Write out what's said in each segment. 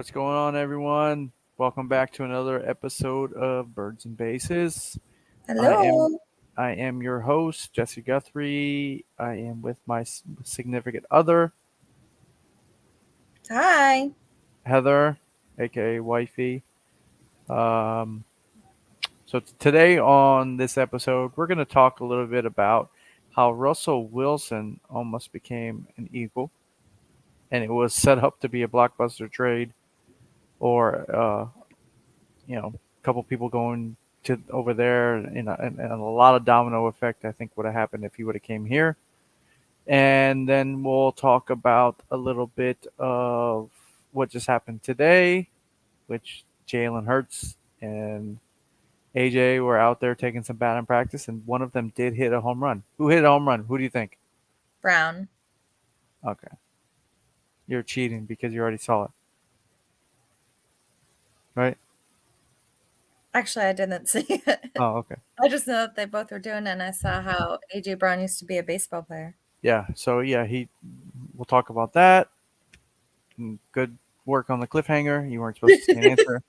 What's going on, everyone? Welcome back to another episode of Birds and Bases. I am Hello. I am your host, Jesse Guthrie. I am with my significant other, Hi. Heather, aka Wifey. Um, Today on this episode, we're going to talk a little bit about how Russell Wilson almost became an Eagle, and it was set up to be a blockbuster trade, or a couple people going to over there, and a lot of domino effect. I think would have happened if he would have came here. And then we'll talk about a little bit of what just happened today, which Jalen Hurts and AJ were out there taking some batting practice, and one of them did hit a home run. Who hit a home run? Who do you think? Brown. Okay, you're cheating because you already saw it, right? Actually, I didn't see it. Oh, okay. I just know that they both were doing it, and I saw how AJ Brown used to be a baseball player. Yeah. So yeah, he. We'll talk about that. Good work on the cliffhanger. You weren't supposed to say an answer.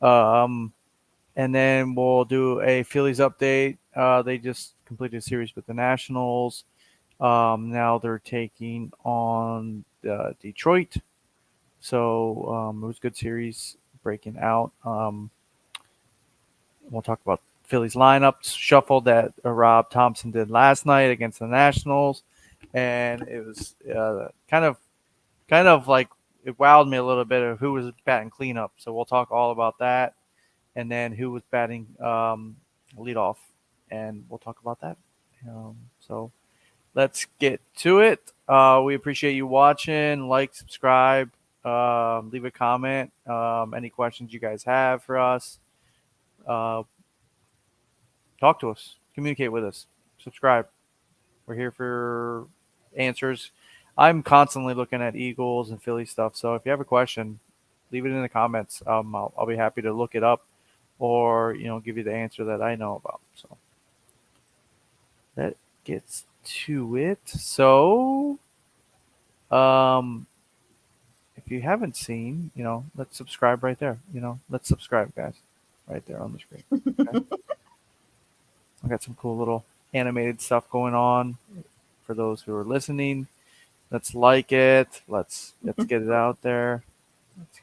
Um, and then we'll do a Phillies update. They just completed a series with the Nationals. Now they're taking on Detroit. So it was a good series breaking out. We'll talk about Phillies lineups shuffle that Rob Thompson did last night against the Nationals, and it was kind of like it wowed me a little bit of who was batting cleanup. So we'll talk all about that, and then who was batting leadoff, and we'll talk about that. So let's get to it. We appreciate you watching. Like, subscribe, leave a comment. Any questions you guys have for us, uh, talk to us, communicate with us, subscribe. We're here for answers. I'm constantly looking at Eagles and Philly stuff. So if you have a question, leave it in the comments. I'll be happy to look it up or, give you the answer that I know about. So that gets to it. So, if you haven't seen, let's subscribe right there. Let's subscribe, guys, right there on the screen. Okay. I got some cool little animated stuff going on for those who are listening. Let's like it. Let's get it out there. Let's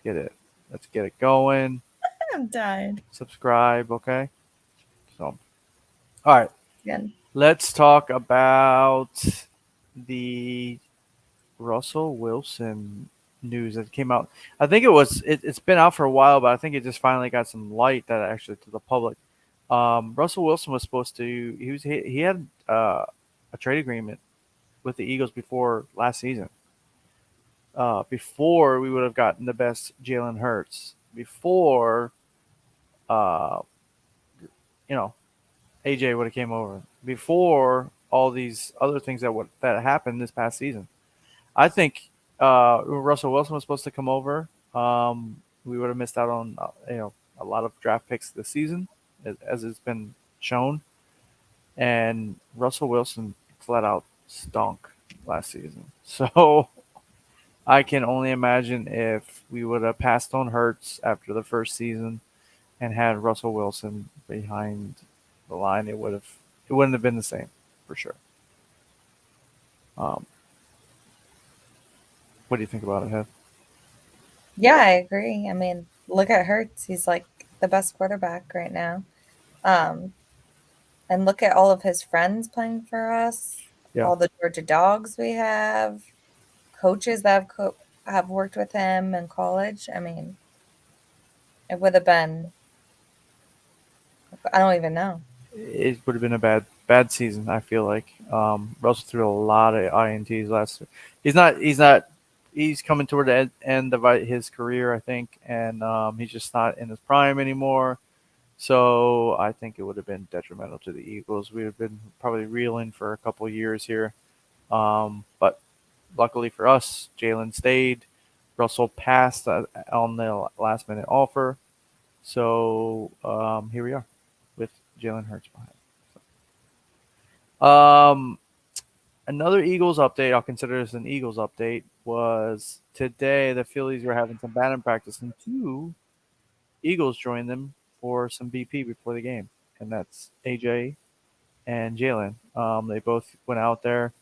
get it going. I'm dying. Subscribe, okay? So, all right. Again. Let's talk about the Russell Wilson news that came out. I think it's been out for a while, but I think it just finally got some light that actually to the public. Russell Wilson was supposed to he had a trade agreement with the Eagles before last season. Before we would have gotten the best Jalen Hurts. Before uh, you know AJ would have came over. Before all these other things that happened this past season. I think Russell Wilson was supposed to come over. We would have missed out on a lot of draft picks this season, as it's been shown. And Russell Wilson flat out stunk last season. So I can only imagine if we would have passed on Hurts after the first season and had Russell Wilson behind the line, it wouldn't have been the same for sure. Um, what do you think about it, Heath? Yeah, I agree. I mean, look at Hurts. He's like the best quarterback right now. Um, and look at all of his friends playing for us. Yeah. All the Georgia dogs we have, coaches that have worked with him in college. I mean, it would have been. I don't even know. It would have been a bad season. I feel like Russell threw a lot of ints last year. He's not. He's coming toward the end of his career, I think, and he's just not in his prime anymore. So I think it would have been detrimental to the Eagles. We would have been probably reeling for a couple years here. But luckily for us, Jalen stayed. Russell passed on the last minute offer. So here we are with Jalen Hurts behind. Um, Another Eagles update. I'll consider this an Eagles update. was today the Phillies were having some batting practice, and two Eagles joined them for some BP before the game, and that's AJ and Jalen. They both went out there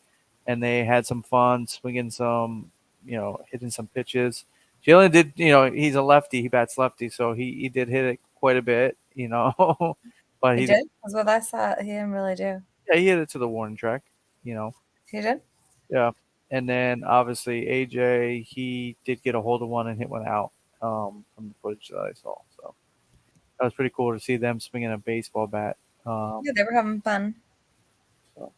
and they had some fun swinging some, hitting some pitches. Jalen did, he's a lefty. He bats lefty, so he did hit it quite a bit, but He he did, did? That's what I saw. He didn't really do. yeah, he hit it to the warning track, you know, He did? yeah. And then obviously AJ, he did get a hold of one and hit one out from the footage that I saw. So that was pretty cool to see them swinging a baseball bat. Um, Yeah, they were having fun. so,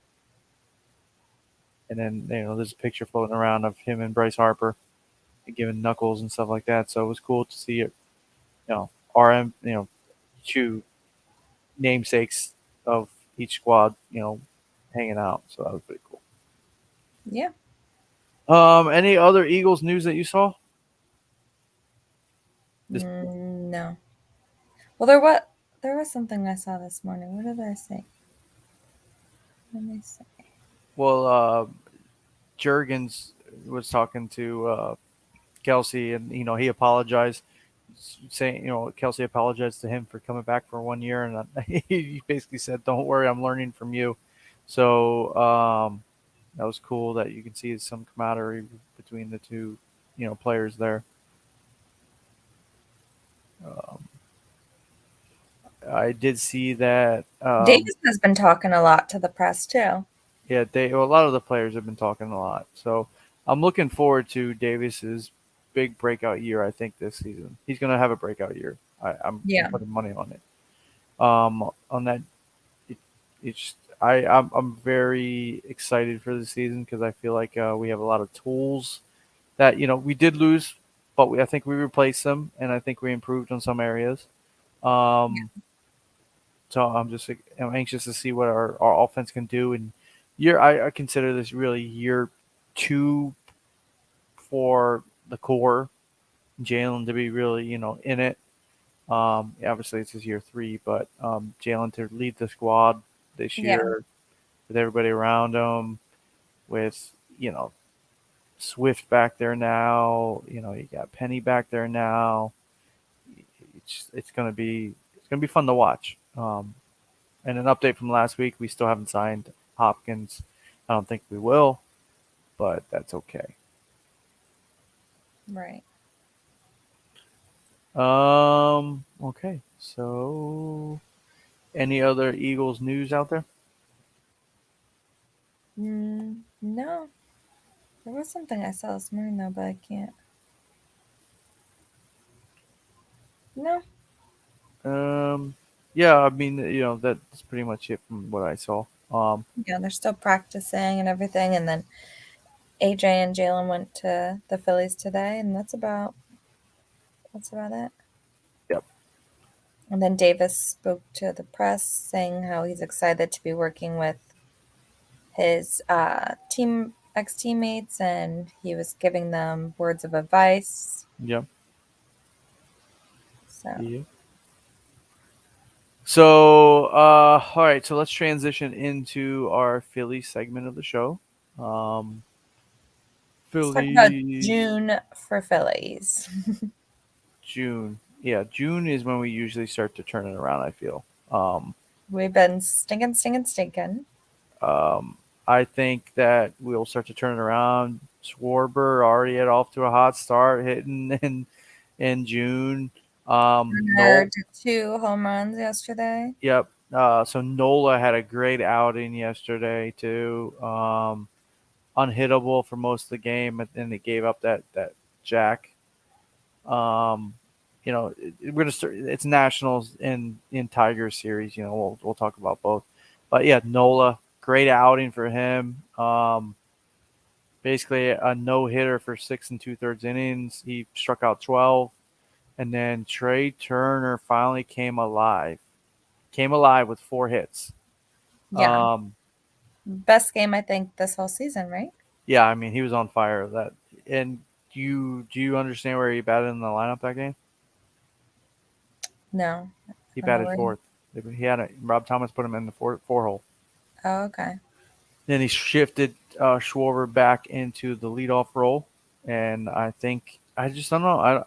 and then there's a picture floating around of him and Bryce Harper giving knuckles and stuff like that. So it was cool to see it. RM, two namesakes of each squad, hanging out. So that was pretty cool. Yeah. Any other Eagles news that you saw? This No. Well, there was something I saw this morning. What did I say? Let me see. well, Jurgens was talking to Kelsey, and he apologized, saying Kelsey apologized to him for coming back for 1 year, and he basically said, "Don't worry, I'm learning from you." So that was cool that you can see some camaraderie between the two, players there. Um, I did see that. Davis has been talking a lot to the press too. Yeah, a lot of the players have been talking a lot. So I'm looking forward to Davis's big breakout year. I think this season he's going to have a breakout year. I'm Yeah. putting money on it. On that, it, it's I'm very excited for the season because I feel like we have a lot of tools that we did lose, but I think we replaced them, and I think we improved on some areas. Um, so I'm anxious to see what our offense can do. And I consider this really year two for the core. Jalen to be really in it. Obviously it's his year three, but Jalen to lead the squad this Yeah. year with everybody around him, with Swift back there now. You got Penny back there now. It's gonna be fun to watch. And an update from last week, we still haven't signed Hopkins. I don't think we will, but that's okay. Right. Okay. So, any other Eagles news out there? No. There was something I saw this morning though, but I can't. No. Yeah, I mean, that's pretty much it from what I saw. Yeah, they're still practicing and everything, and then AJ and Jalen went to the Phillies today, and that's about it. Yep. And then Davis spoke to the press saying how he's excited to be working with his ex teammates, and he was giving them words of advice. Yep. So Yeah. So, all right. So let's transition into our Philly segment of the show. Um, let's talk about Phillies June for Phillies. June. Yeah, June is when we usually start to turn it around. I feel. Um, We've been stinking, stinking, stinking. Um, I think that we'll start to turn it around. Schwarber already had off to a hot start, hitting in June. Turner No, did 2 home runs yesterday. yep. So Nola had a great outing yesterday too. Unhittable for most of the game, and then they gave up that jack. Um, we're gonna start. It's Nationals in Tigers series. We'll talk about both, but yeah, Nola, great outing for him. Basically a no hitter for 6 and 2/3 innings. He struck out 12, and then Trey Turner finally came alive. Came alive with 4 hits. Yeah. Um, Best game, I think, this whole season, right? yeah, I mean he was on fire. That and do you understand where he batted in the lineup that game? No. He I don't know batted where fourth. He had Rob Thomas put him in the four hole. Oh, okay. Then he shifted Schwarber back into the leadoff role, and I think I just don't know.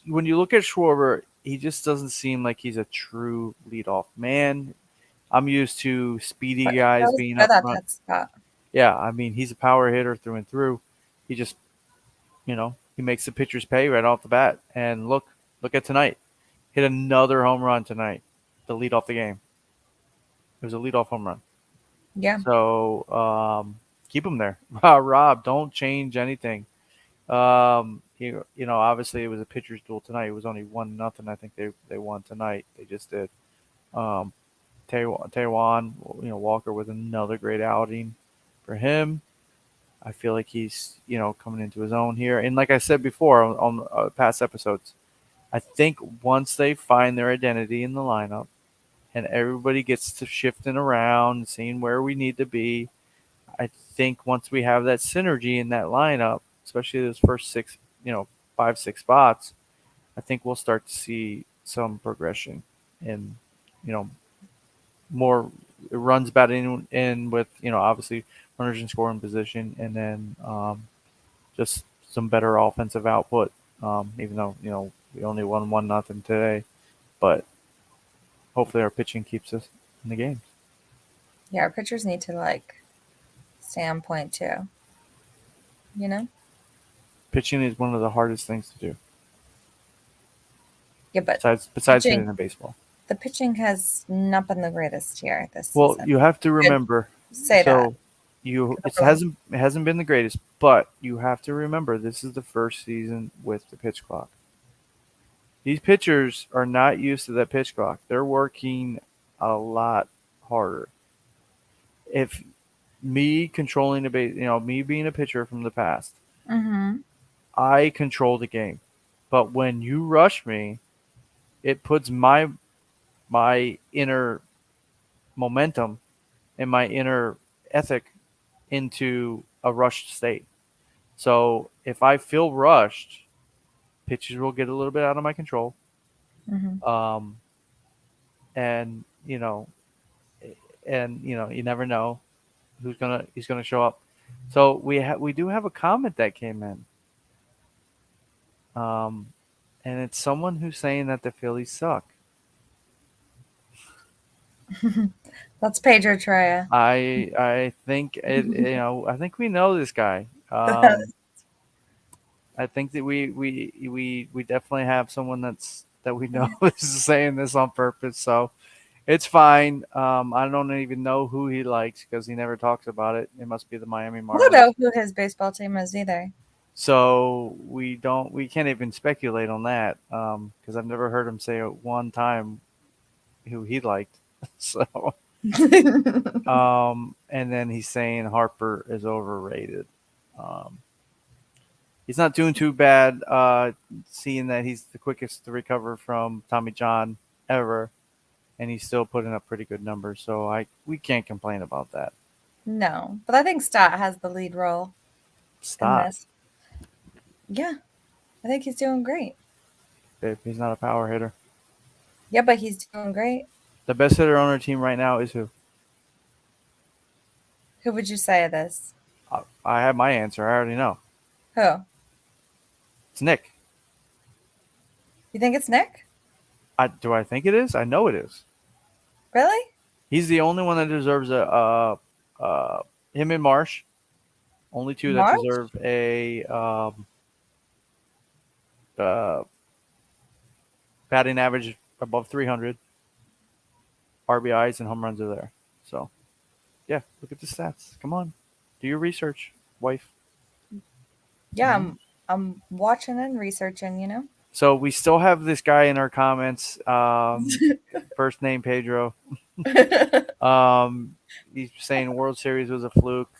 When you look at Schwarber, he just doesn't seem like he's a true leadoff man. I'm used to speedy But guys that was being for up that front. that spot. Yeah, I mean he's a power hitter through and through. He just he makes the pitchers pay right off the bat. And look at tonight. Hit another home run tonight to lead off the game. It was a leadoff home run. Yeah. So keep him there. Rob, don't change anything. Obviously it was a pitcher's duel tonight. It was only 1-0. I think they won tonight. They just did. Um, Taiwan, Walker with another great outing for him. I feel like he's coming into his own here. And like I said before on past episodes, I think once they find their identity in the lineup and everybody gets to shifting around, seeing where we need to be, I think once we have that synergy in that lineup, especially those first six, 5, 6 spots, I think we'll start to see some progression and, you know, more runs batting in with, obviously runners in scoring position, and then just some better offensive output. Even though, we only won 1-0 today, but hopefully our pitching keeps us in the game. Yeah, our pitchers need to like stay on point too. You know? Pitching is one of the hardest things to do, Yeah, but besides pitching hitting a baseball. the pitching has not been the greatest here this Well, season. you have to Could remember. say that. So you Could overlook. it hasn't been the greatest, but you have to remember this is the first season with the pitch clock. These pitchers are not used to that pitch clock. They're working a lot harder. If me controlling the base, me being a pitcher from the past, Mm-hmm. I control the game. But when you rush me, it puts my inner momentum and my inner ethic into a rushed state. So if I feel rushed, pitches will get a little bit out of my control. Mm-hmm. Um, and you never know who's gonna show up. So we do have a comment that came in, um, and it's someone who's saying that the Phillies suck. That's Pedro Troya. I think I think we know this guy. I think that we definitely have someone that we know is saying this on purpose. So it's fine. I don't even know who he likes because he never talks about it. It must be the Miami I don't Marlins. know who his baseball team is either. So we can't even speculate on that because I've never heard him say at one time who he liked. So and then he's saying Harper is overrated. Um, he's not doing too bad, seeing that he's the quickest to recover from Tommy John ever, and he's still putting up pretty good numbers. So we can't complain about that. No, but I think Stott has the lead role in Stop, this. Yeah, I think he's doing great. babe. He's not a power hitter. Yeah, but he's doing great. The best hitter on our team right now is who? Who would you say it is? I have my answer. I already know. Who? It's Nick. You think it's Nick? Do I think it is? I know it is. Really? He's the only one that deserves him and Marsh, only two that March? deserve a uh, batting average above 300. RBIs and home runs are there. So, yeah, look at the stats. Come on. Do your research, wife. Yeah, I'm watching and researching, you know? So, we still have this guy in our comments. First name Pedro. He's saying World Series was a fluke.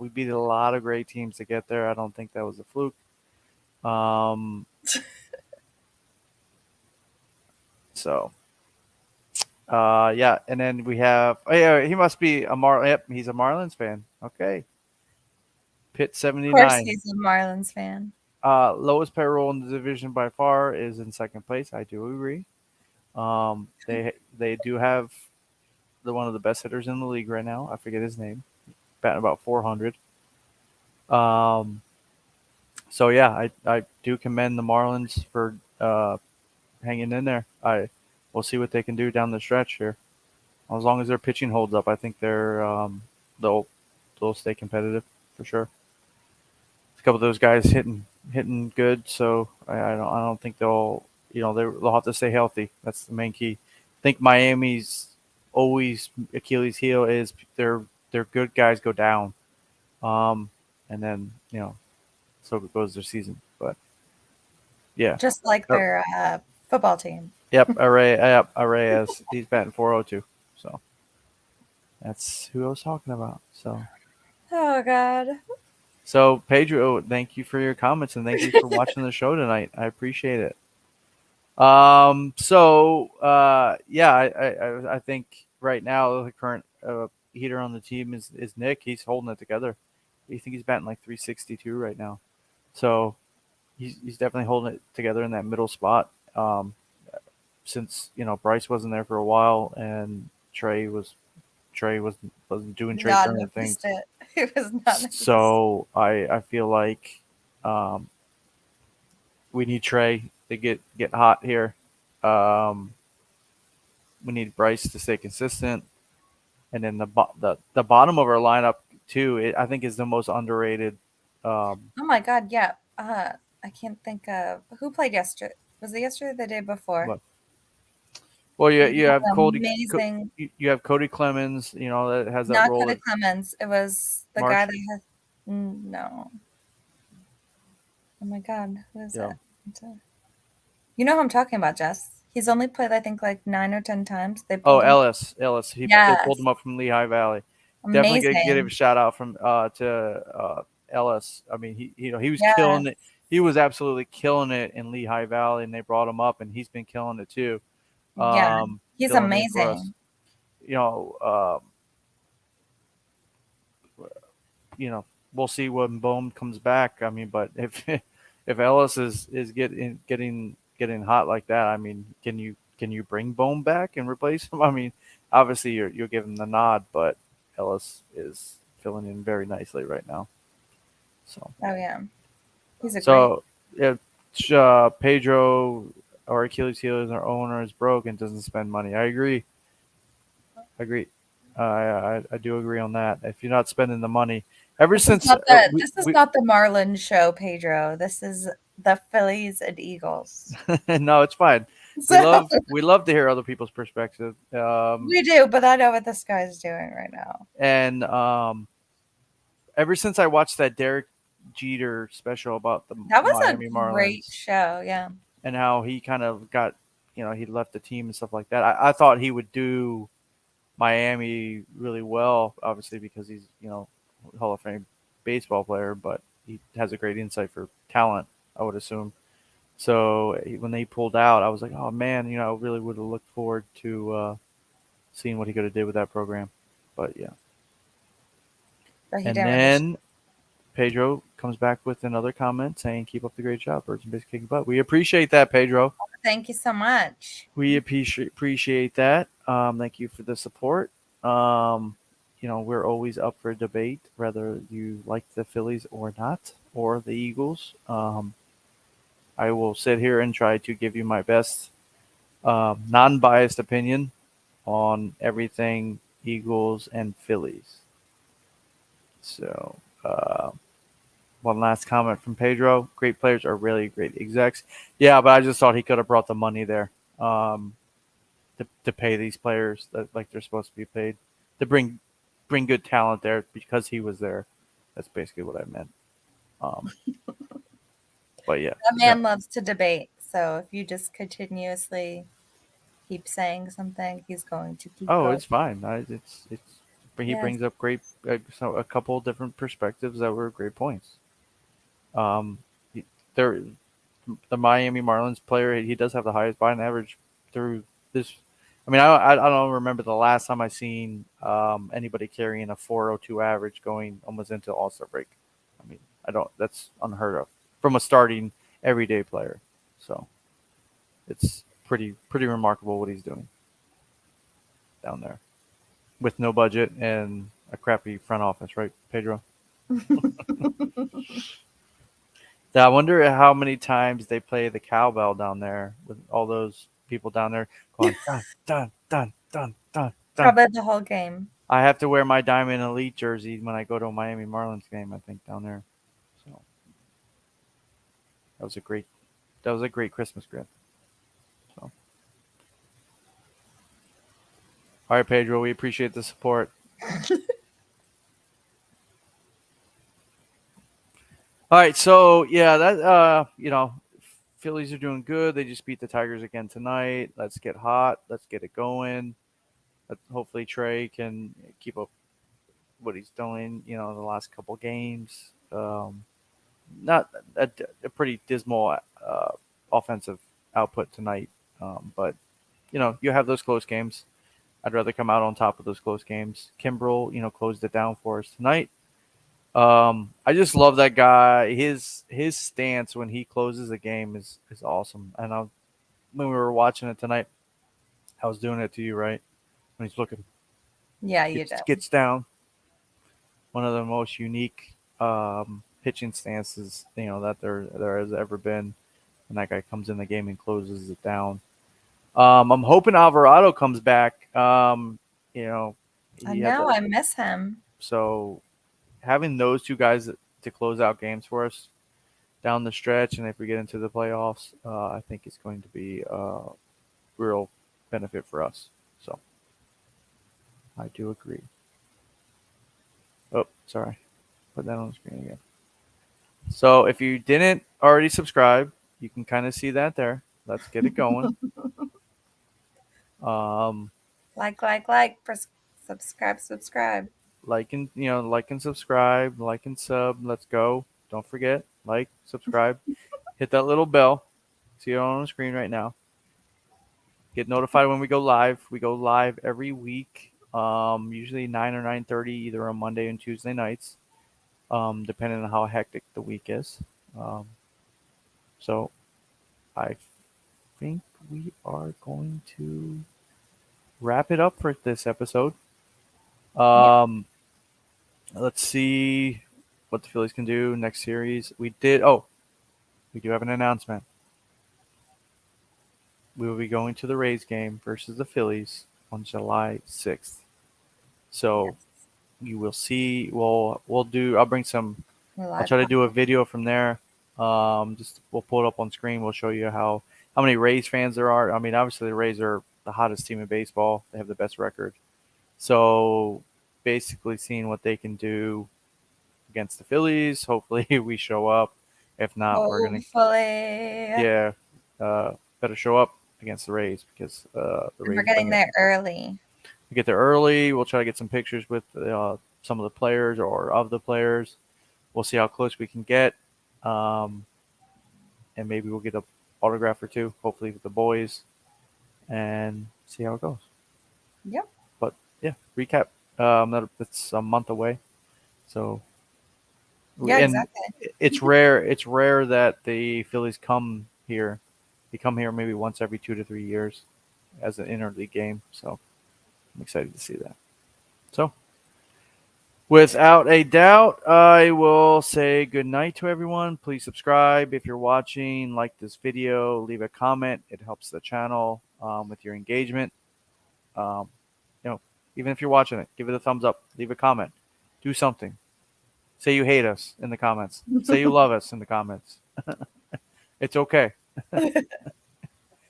We beat a lot of great teams to get there. I don't think that was a fluke. So, yeah, and then we have. Oh, yeah, he must be a Yep, he's a Marlins fan. Okay, Pitt Of course 79. he's a Marlins fan. Lowest payroll in the division by far is in second place. I do agree. They do have one of the best hitters in the league right now. I forget his name. Batting about 400. Um, So yeah, I do commend the Marlins for hanging in there. I We'll see what they can do down the stretch here. As long as their pitching holds up, I think they'll they'll stay competitive for sure. A couple of those guys hitting good, so I don't think they'll have to stay healthy. That's the main key. I think Miami's always Achilles heel is their good guys go down, um, and then so goes their season. But yeah, Just like oh, their football team. Arraez, he's batting 402. So that's who I was talking about. Oh God. So Pedro, thank you for your comments and thank you for watching the show tonight. I appreciate it. Yeah, I think right now the current heater on the team is Nick. He's holding it together. I think he's batting like 362 right now. So he's definitely holding it together in that middle spot. Since Bryce wasn't there for a while and Trey wasn't doing Trey Not Turner noticed things. it. It was not noticed. So I feel like um, we need Trey to get hot here. Um, we need Bryce to stay consistent, and then the bottom of our lineup too. I think is the most underrated. Um, Oh my God, yeah. I can't think of who played yesterday. Was it yesterday or the day before? but well, He you have had Cody. amazing. You have Cody Clemens. That has that Not role Cody at Clemens. It was the guy Marsh. that had. No. Oh my God, who is Yeah. it? You know who I'm talking about, Jess. He's only played, I think, like 9 or 10 times. They Oh, pulled him. Ellis. They pulled Yes, him up from Lehigh Valley. Definitely give him a amazing. shout out from to Ellis. I mean, he was killing it. Yes, He was absolutely killing it in Lehigh Valley, and they brought him up, and he's been killing it too. yeah, he's Filling in for us. amazing. You know, uh, we'll see when Bohm comes back. I mean, but if if Ellis is getting hot like that, I mean, can you bring Bohm back and replace him? I mean, obviously you'll give him the nod, but Ellis is filling in very nicely right now. So Oh yeah, he's a great. so if Pedro or Achilles heel is our owner is broke and doesn't spend money, I agree. I agree. I do agree on that. If you're not spending the money, ever This is since not the. we, This is we not the Marlins show, Pedro. This is the Phillies and Eagles. no, it's fine. We So love we love to hear other people's perspective. we do, but I know what this guy's doing right now. And ever since I watched that Derek Jeter special about the That was a Miami great Marlins show. Yeah. and how he kind of got, he left the team and stuff like that. I thought he would do Miami really well, obviously because he's Hall of Fame baseball player, but he has a great insight for talent, I would assume. So when they pulled out, I was like, oh man, I really would have looked forward to seeing what he could have did with that program. But yeah, But he and didn't really. then Pedro comes back with another comment saying, "Keep up the great job, birds and basic kicking butt." We appreciate that, Pedro. Thank you so much. We appreciate that. Thank you for the support. Um, we're always up for debate, whether you like the Phillies or not, or the Eagles. I will sit here and try to give you my best non-biased opinion on everything Eagles and Phillies. So, one last comment from Pedro. Great players are really great execs. Yeah, but I just thought he could have brought the money there to pay these players that like they're supposed to be paid to bring good talent there because he was there. That's basically what I meant. Um, but yeah, That no. man loves to debate. So if you just continuously keep saying something, he's going to keep Oh, going. it's fine. He Yes. brings up a couple different perspectives that were great points. Um, there the Miami Marlins player, he does have the highest batting average through this. I mean, I don't remember the last time I seen anybody carrying a 402 average going almost into All Star break. I mean, I don't. That's unheard of from a starting everyday player. So it's pretty remarkable what he's doing down there with no budget and a crappy front office, right, Pedro? Yeah, I wonder how many times they play the cowbell down there with all those people down there going dun dun dun dun dun dun. Probably the whole game. I have to wear my Diamond Elite jersey when I go to a Miami Marlins game. I think down there. So that was a great Christmas gift. So all right, Pedro, we appreciate the support. All right, so yeah, that Phillies are doing good. They just beat the Tigers again tonight. Let's get hot. Let's get it going. Hopefully Trey can keep up what he's doing. The last couple games. Not a pretty dismal offensive output tonight, but you have those close games. I'd rather come out on top of those close games. Kimbrel, closed it down for us tonight. I just love that guy. His stance when he closes a game is awesome. And when we were watching it tonight, I was doing it to you, right? When he's looking, Yeah, you do. gets down. One of the most unique pitching stances that there has ever been. And that guy comes in the game and closes it down. I'm hoping Alvarado comes back. I He had know. that. I miss him. So having those two guys to close out games for us down the stretch, and if we get into the playoffs, I think it's going to be a real benefit for us. So I do agree. Oh, sorry. Put that on the screen again. So if you didn't already subscribe, you can kind of see that there. Let's get it going. Um, Subscribe, subscribe. like and subscribe, like and sub. Let's go. Don't forget, like, subscribe, hit that little bell. See it on the screen right now. Get notified when we go live. We go live every week, usually 9 or 9:30, either on Monday and Tuesday nights, depending on how hectic the week is. Um, so I think we are going to wrap it up for this episode. Yep. Um, let's see what the Phillies can do next series. We did. Oh, we do have an announcement. We will be going to the Rays game versus the Phillies on July 6th. So Yes. you will see. We'll do. I'll bring some. I'll Live try to do a video from there. Just we'll pull it up on screen. We'll show you how many Rays fans there are. I mean, obviously the Rays are the hottest team in baseball. They have the best record. So basically, seeing what they can do against the Phillies. Hopefully, we show up. If not, we're gonna Hopefully. yeah, better show up against the Rays because the And we're Rays bring getting it. there early. We get there early. We'll try to get some pictures with some of the players or of the players. We'll see how close we can get, um, and maybe we'll get an autograph or two. Hopefully with the boys, and see how it goes. Yep. But yeah, recap. That's a month away, so Yeah, and exactly. it's rare. It's rare that the Phillies come here. They come here maybe once every 2 to 3 years as an interleague game. So I'm excited to see that. So without a doubt, I will say good night to everyone. Please subscribe if you're watching, like this video, leave a comment. It helps the channel with your engagement. Um, Even if you're watching it, give it a thumbs up, leave a comment, do something. Say you hate us in the comments. Say you love us in the comments. It's okay.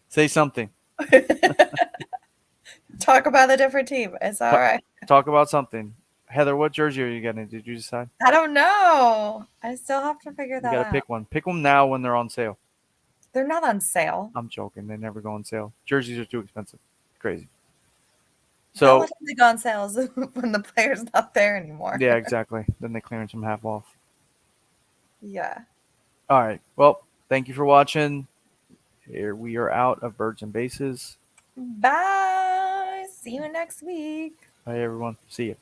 Say something. Talk about a different team. It's all Talk, right. talk about something. Heather, what jersey are you getting? Did you decide? I don't know. I still have to figure You that got to out. pick one. Pick them now when they're on sale. They're not on sale. I'm joking. They never go on sale. Jerseys are too expensive. Crazy. The only So, time they go on sale is when the player's not there anymore. yeah, exactly. Then they clearance them half off. Yeah. All right. Well, thank you for watching. Here we are out of Birds and Bases. Bye. See you next week. Bye, everyone. See you.